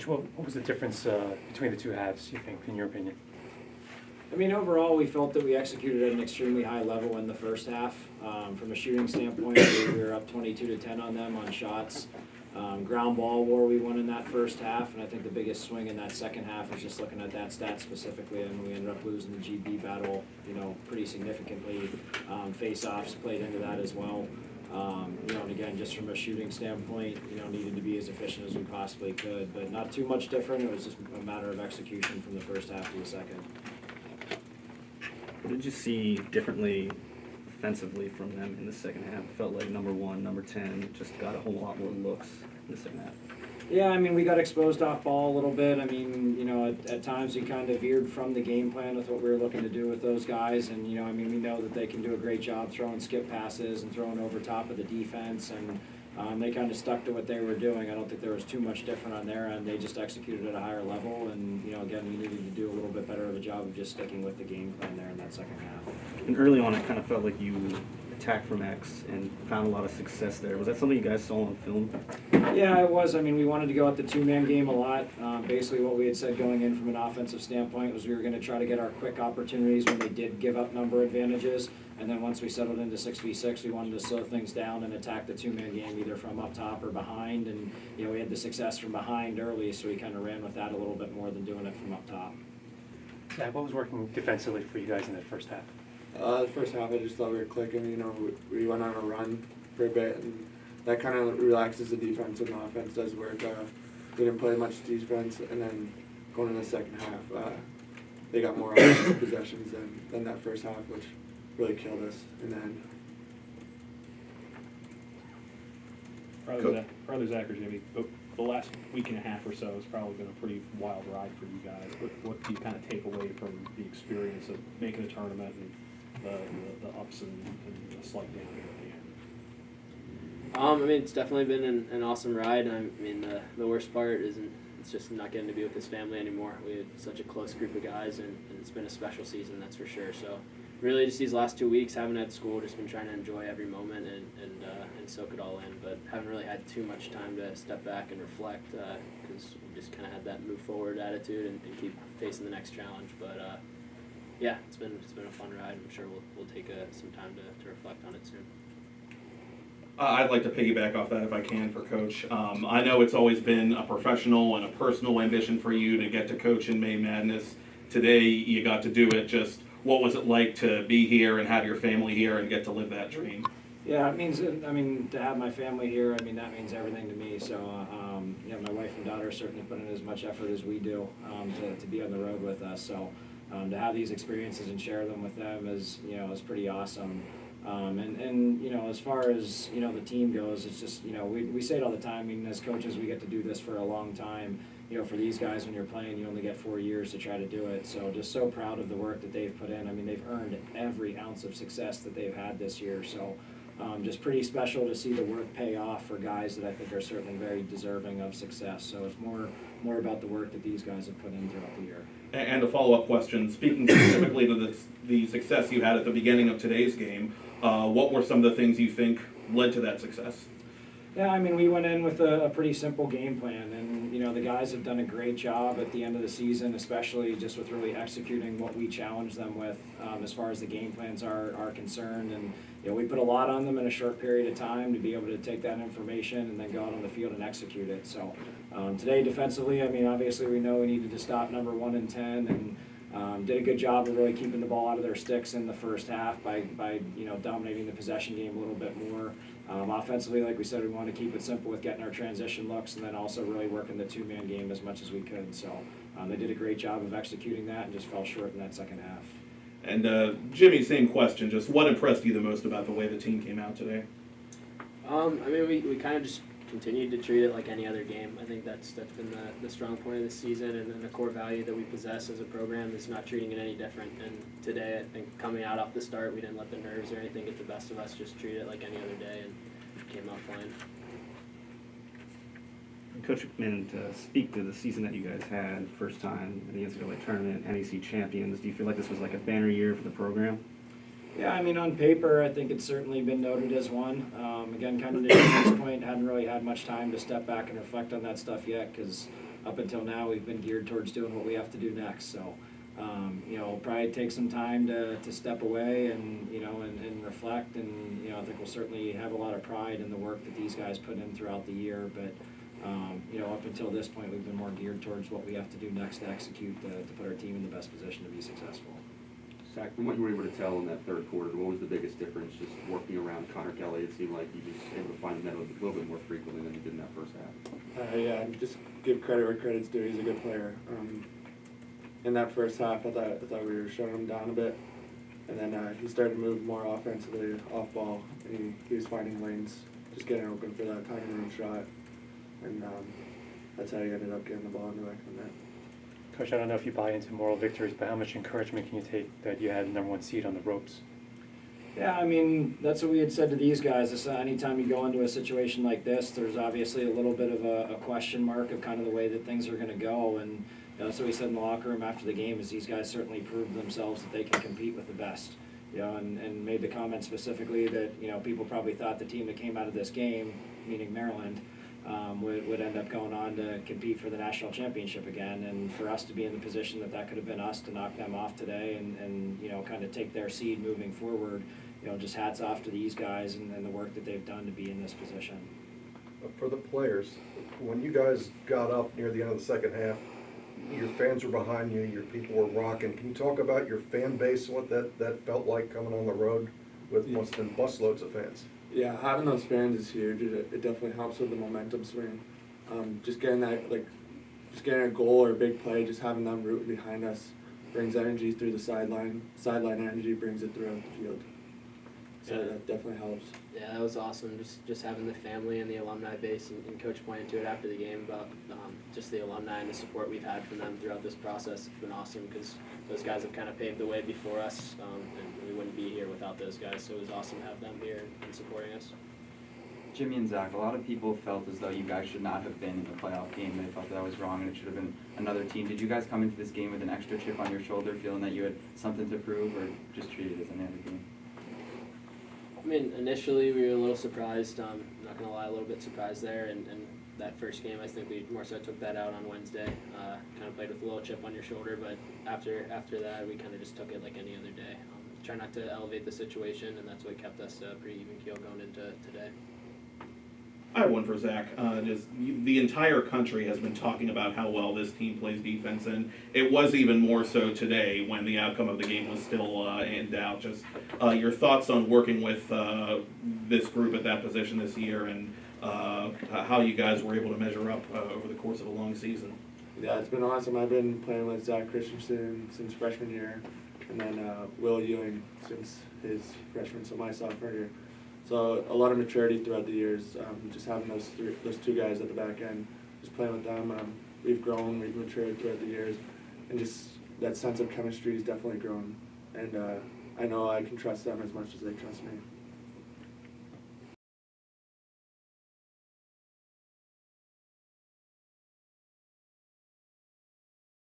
Coach, what was the difference between the two halves, you think, in your opinion? I mean, overall, we felt that we executed at an extremely high level in the first half. From a shooting standpoint, we were up 22-10 on them on shots. Ground ball war we won in that first half, and I think the biggest swing in that second half is just looking at that stat specifically, and we ended up losing the GB battle, pretty significantly. Face-offs played into that as well. And again, just from a shooting standpoint, needed to be as efficient as we possibly could, but not too much different. It was just a matter of execution from the first half to the second. What did you see differently offensively from them in the second half? It felt like number 1, number 10 just got a whole lot more looks in the second half. Yeah, I mean, we got exposed off ball a little bit. I mean, at times we kind of veered from the game plan with what we were looking to do with those guys. And, we know that they can do a great job throwing skip passes and throwing over top of the defense. And they kind of stuck to what they were doing. I don't think there was too much different on their end. They just executed at a higher level. And, again, we needed to do a little bit better of a job of just sticking with the game plan there in that second half. And early on, it kind of felt like you attacked from X and found a lot of success there. Was that something you guys saw on film? Yeah, it was. I mean, we wanted to go at the two-man game a lot. Basically what we had said going in from an offensive standpoint was we were going to try to get our quick opportunities when they did give up number advantages. And then once we settled into 6v6, we wanted to slow things down and attack the two-man game either from up top or behind. And, we had the success from behind early, so we kind of ran with that a little bit more than doing it from up top. Yeah, what was working defensively for you guys in that first half? The first half, I just thought we were clicking. We went on a run for a bit, and that kind of relaxes the defense when the offense does work. We didn't play much defense, and then going into the second half, they got more offensive possessions than that first half, which really killed us in the end. Probably Zach or Jimmy, the last week and a half or so has probably been a pretty wild ride for you guys. What do you kind of take away from the experience of making a tournament and the ups and the slight down here at the end? I mean, it's definitely been an awesome ride. I mean, the worst part it's just not getting to be with his family anymore. We had such a close group of guys, and it's been a special season, that's for sure. So really just these last 2 weeks, haven't had school, just been trying to enjoy every moment and soak it all in, but haven't really had too much time to step back and reflect because we just kind of had that move forward attitude and keep facing the next challenge. But yeah, it's been a fun ride. I'm sure we'll take some time to reflect on it soon. I'd like to piggyback off that if I can for Coach. I know it's always been a professional and a personal ambition for you to get to coach in May Madness. Today you got to do it. Just what was it like to be here and have your family here and get to live that dream? Yeah, it means, to have my family here, that means everything to me. So, my wife and daughter certainly put in as much effort as we do to be on the road with us. So, to have these experiences and share them with them is pretty awesome. As far as, the team goes, it's just, we say it all the time. As coaches, we get to do this for a long time. For these guys, when you're playing, you only get 4 years to try to do it. So just so proud of the work that they've put in. They've earned every ounce of success that they've had this year. So just pretty special to see the work pay off for guys that I think are certainly very deserving of success. So it's more about the work that these guys have put in throughout the year. And a follow-up question, speaking specifically to the success you had at the beginning of today's game, what were some of the things you think led to that success? Yeah, we went in with a pretty simple game plan, and the guys have done a great job at the end of the season, especially just with really executing what we challenged them with as far as the game plans are concerned. And we put a lot on them in a short period of time to be able to take that information and then go out on the field and execute it. So today defensively, obviously we know we needed to stop number 1 and 10, and did a good job of really keeping the ball out of their sticks in the first half by dominating the possession game a little bit more. Offensively, like we said, we wanted to keep it simple with getting our transition looks and then also really working the two-man game as much as we could. So they did a great job of executing that and just fell short in that second half. And Jimmy, same question. Just what impressed you the most about the way the team came out today? We kind of just continued to treat it like any other game. I think that's been the strong point of the season, and then the core value that we possess as a program is not treating it any different. And today, I think coming out off the start, we didn't let the nerves or anything get the best of us, just treat it like any other day and came out fine. Coach McMinn, to speak to the season that you guys had, first time in the NCAA tournament, NEC champions, do you feel like this was like a banner year for the program? Yeah, on paper, I think it's certainly been noted as one. Again, kind of to this point, hadn't really had much time to step back and reflect on that stuff yet because, up until now, we've been geared towards doing what we have to do next. So, you know, probably take some time to step away and, you know, and reflect. And, you know, I think we'll certainly have a lot of pride in the work that these guys put in throughout the year. But, you know, up until this point, we've been more geared towards what we have to do next to execute to put our team in the best position to be successful. Zach, from what you were able to tell in that third quarter, what was the biggest difference just working around Connor Kelly? It seemed like you just able to find the net a little bit more frequently than you did in that first half. Yeah, just give credit where credit's due. He's a good player. In that first half, I thought we were shutting him down a bit, and then he started to move more offensively off ball. And he was finding lanes, just getting open for that time and shot, and that's how he ended up getting the ball in the back of the net. Coach, I don't know if you buy into moral victories, but how much encouragement can you take that you had the #1 seed on the ropes? Yeah, I mean, that's what we had said to these guys. Is anytime you go into a situation like this, there's obviously a little bit of a question mark of kind of the way that things are going to go. And you know, that's what we said in the locker room after the game, is these guys certainly proved themselves that they can compete with the best. You know, and made the comment specifically that, you know, people probably thought the team that came out of this game, meaning Maryland, would end up going on to compete for the national championship again. And for us to be in the position that could have been us to knock them off today and you know, kind of take their seed moving forward, you know, just hats off to these guys and the work that they've done to be in this position. For the players, when you guys got up near the end of the second half, your fans were behind you, your people were rocking. Can you talk about your fan base, what that felt like coming on the road with must have been busloads of fans? Yeah, having those fans is huge. It definitely helps with the momentum swing. Just getting that, just getting a goal or a big play, just having them rooting behind us brings energy through the sideline. Sideline energy brings it throughout the field. So Yeah. that definitely helps. Yeah, that was awesome. Just having the family and the alumni base, and Coach pointed to it after the game about just the alumni and the support we've had from them throughout this process. It's been awesome because those guys have kind of paved the way before us, and we wouldn't be here without those guys. So it was awesome to have them here and supporting us. Jimmy and Zach, a lot of people felt as though you guys should not have been in the playoff game. They felt that was wrong and it should have been another team. Did you guys come into this game with an extra chip on your shoulder, feeling that you had something to prove, or just treat it as any other game? I mean, initially we were a little surprised, not going to lie, a little bit surprised there, and that first game, I think we more so took that out on Wednesday, kind of played with a little chip on your shoulder, but after that, we kind of just took it like any other day. Try not to elevate the situation, and that's what kept us pretty even keel going into today. I have one for Zach. The entire country has been talking about how well this team plays defense, and it was even more so today when the outcome of the game was still in doubt. Just your thoughts on working with this group at that position this year, and how you guys were able to measure up over the course of a long season. Yeah, it's been awesome. I've been playing with Zach Christensen since freshman year, and then Will Ewing since his freshman, so my sophomore year. So a lot of maturity throughout the years. Just having those two guys at the back end, just playing with them. We've grown, we've matured throughout the years, and just that sense of chemistry has definitely grown. And I know I can trust them as much as they trust me.